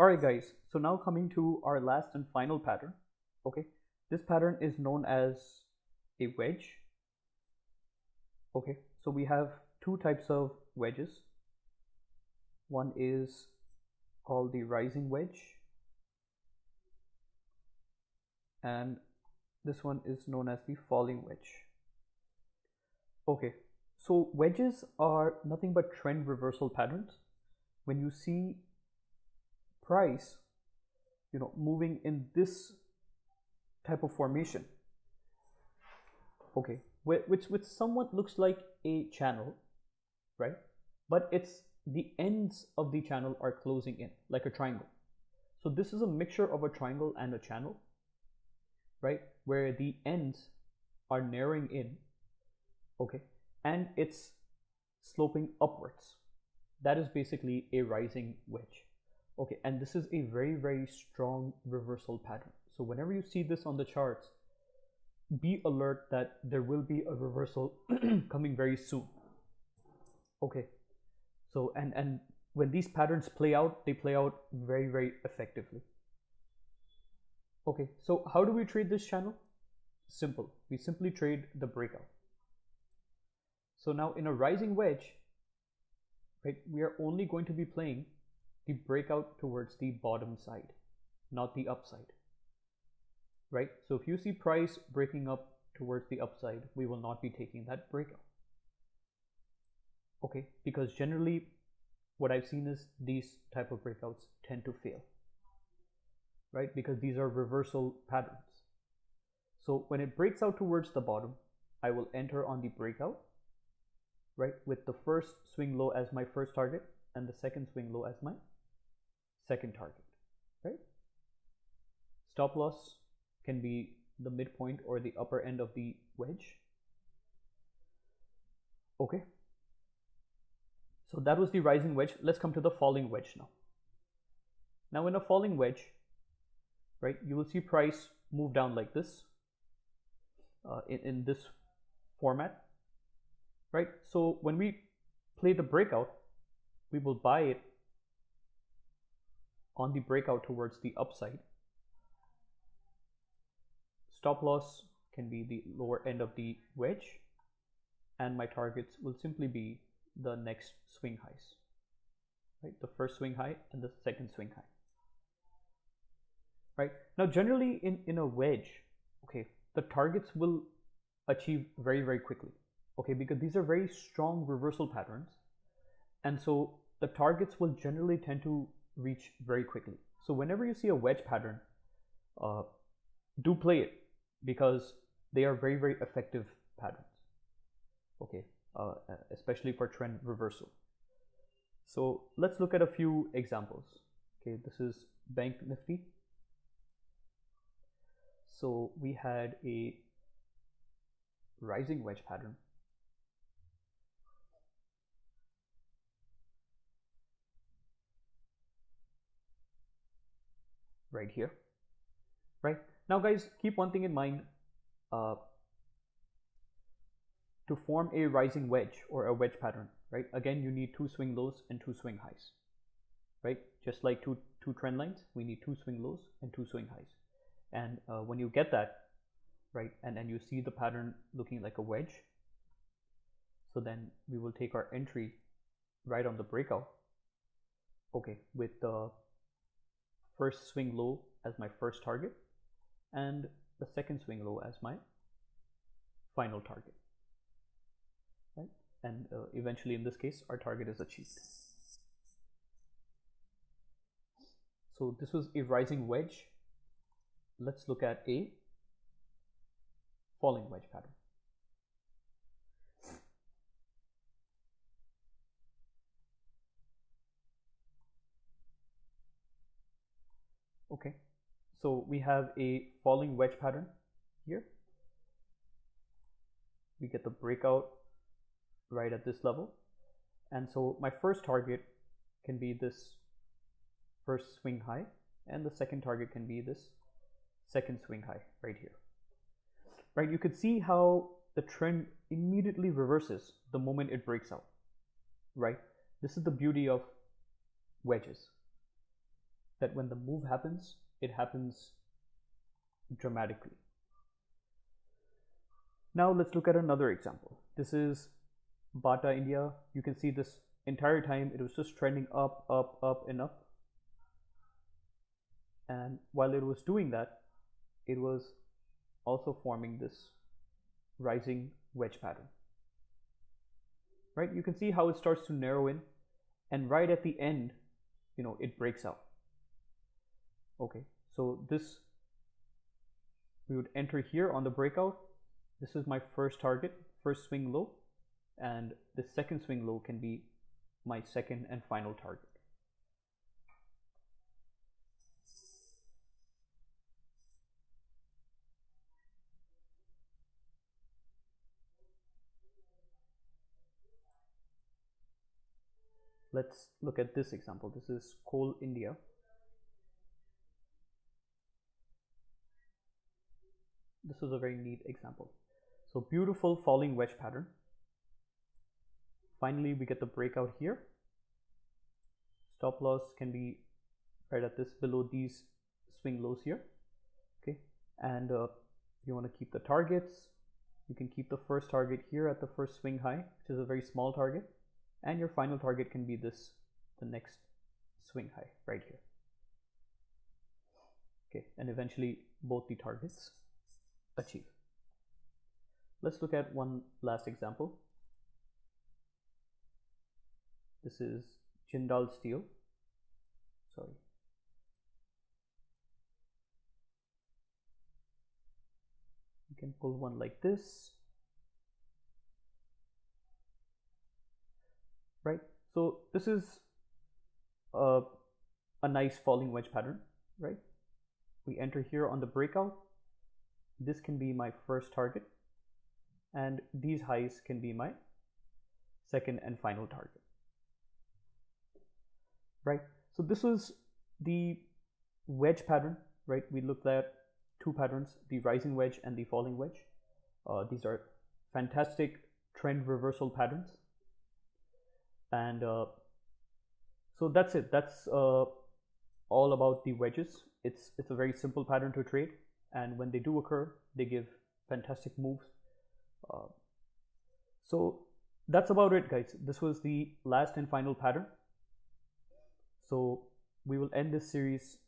Alright guys, so now coming to our last and final pattern. Okay, this pattern is known as a wedge. Okay, so we have two types of wedges. One is called the rising wedge, and this one is known as the falling wedge. Okay, so wedges are nothing but trend reversal patterns. When you see price, moving in this type of formation, okay, which somewhat looks like a channel, right? But it's the ends of the channel are closing in like a triangle. So this is a mixture of a triangle and a channel, right? Where the ends are narrowing in, okay, and it's sloping upwards. That is basically a rising wedge. Okay, and this is a very, very strong reversal pattern. So whenever you see this on the charts, be alert that there will be a reversal coming very soon. Okay, so and when these patterns play out, they play out very, very effectively. Okay, so how do we trade this channel? Simple. We simply trade the breakout. So now in a rising wedge, right, we are only going to be playing the breakout towards the bottom side, not the upside, right? So if you see price breaking up towards the upside, we will not be taking that breakout. Okay, because generally what I've seen is these type of breakouts tend to fail, right? Because these are reversal patterns. So when it breaks out towards the bottom, I will enter on the breakout, right, with the first swing low as my first target and the second swing low as my second target, right? Stop loss can be the midpoint or the upper end of the wedge. Okay, so that was the rising wedge. Let's come to the falling wedge now. Now in a falling wedge, right, you will see price move down like this, in this format, right? So when we play the breakout, we will buy it on the breakout towards the upside. Stop loss can be the lower end of the wedge, and my targets will simply be the next swing highs, right? The first swing high and the second swing high, right? Now generally in a wedge, okay, the targets will achieve very, very quickly, okay, because these are very strong reversal patterns, and so the targets will generally tend to reach very quickly. So whenever you see a wedge pattern, do play it, because they are very, very effective patterns, okay, especially for trend reversal. So let's look at a few examples. Okay, this is Bank Nifty. So we had a rising wedge pattern, right here, right? Now guys, keep one thing in mind. To form a rising wedge or a wedge pattern, right, again you need two swing lows and two swing highs, right? Just like two trend lines, we need two swing lows and two swing highs. And when you get that, right, and you see the pattern looking like a wedge, so then we will take our entry right on the breakout, okay, with the first swing low as my first target and the second swing low as my final target, right? And eventually in this case our target is achieved. So this was a rising wedge. Let's look at a falling wedge pattern. Okay, so we have a falling wedge pattern here. We get the breakout right at this level, and so my first target can be this first swing high, and the second target can be this second swing high right here, right? You could see how the trend immediately reverses the moment it breaks out, right? This is the beauty of wedges. that when the move happens, it happens dramatically. Now let's look at another example. This is Bata India. You can see this entire time it was just trending up, up, up, and up. And while it was doing that, it was also forming this rising wedge pattern. Right? You can see how it starts to narrow in, and right at the end, it breaks out. Okay, so this, we would enter here on the breakout. This is my first target, first swing low, and the second swing low can be my second and final target. Let's look at this example. This is Coal India. This is a very neat example. So beautiful falling wedge pattern. Finally, we get the breakout here. Stop loss can be right at this, below these swing lows here. Okay, and you want to keep the targets. You can keep the first target here at the first swing high, which is a very small target, and your final target can be this, the next swing high right here. Okay, and eventually both the targets achieve. Let's look at one last example. This is Jindal Steel. Sorry. You can pull one like this. Right? So this is a nice falling wedge pattern, right? We enter here on the breakout. This can be my first target, and these highs can be my second and final target. Right? So this was the wedge pattern, right? We looked at two patterns, the rising wedge and the falling wedge. These are fantastic trend reversal patterns. And so that's it. That's all about the wedges. It's a very simple pattern to trade, and when they do occur, they give fantastic moves. So that's about it, guys. This was the last and final pattern. So we will end this series